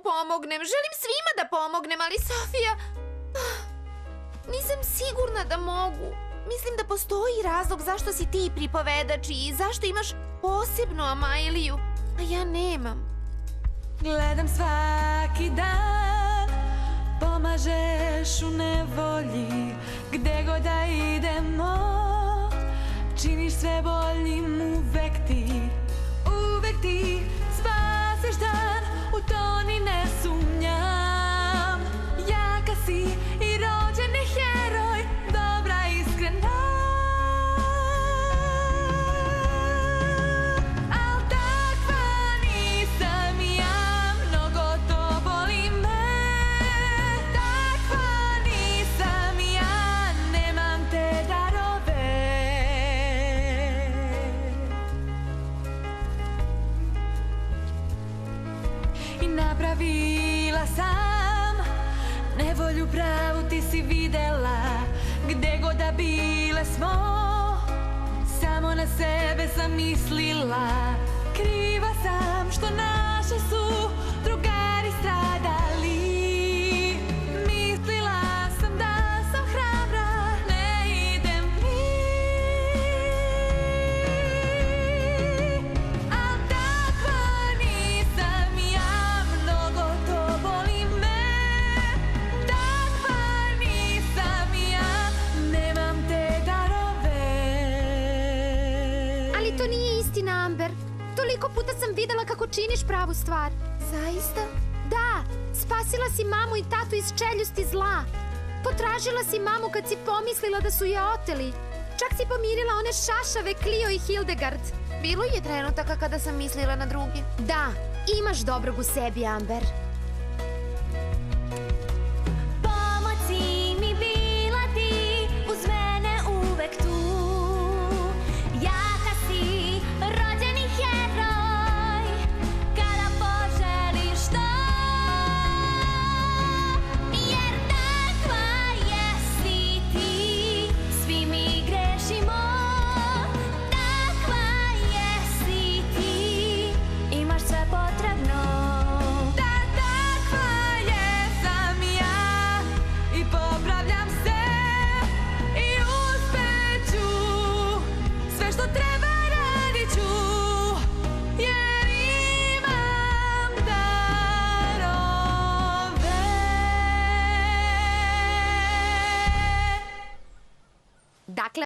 pomognem. Želim svima da pomognem, ali Sofija... Nisam sigurna da mogu. Mislim da postoji razlog zašto si ti pripovedač i zašto imaš posebnu Amailiju, a ja nemam. Gledam svaki dan, pomažeš u nevolji, gde god da idemo, činiš sve boljim uvek ti spaseš dan, u to ni ne sumnjam. Jaka si i rođeni heroj, dobra iskrena. Al takva nisam ja, mnogo to boli me. Takva nisam ja, nemam te darove. I napravila sam nevolju pravu, ti si videla, gde god da bile smo, samo na sebe sam mislila. Kriva sam što naši su drugari stradali. Mislila sam da sam hrabra, ne ide mi. Al takva nisam ja, mnogo to boli me. Takva nisam ja, nemam te darove. Ali to nije istina, Amber. Toliko puta sam videla kako činiš pravu stvar. Zaista? Da, spasila si mamu i tatu iz čeljusti zla. Potražila si mamu kad si pomislila da su je oteli. Čak si pomirila one šašave Clio i Hildegard. Bilo je trenutaka kada sam mislila na druge. Da, imaš dobrog u sebi, Amber. Pomoć si mi bila ti, uz mene uvek tu. Jaka si, rođeni heroj, kada poželiš to. Jer takva jesi ti, svi mi grešimo. Takva jesi ti, imaš sve potrebno. Da, takva jesam ja i popravljam se i uspeću sve što treba.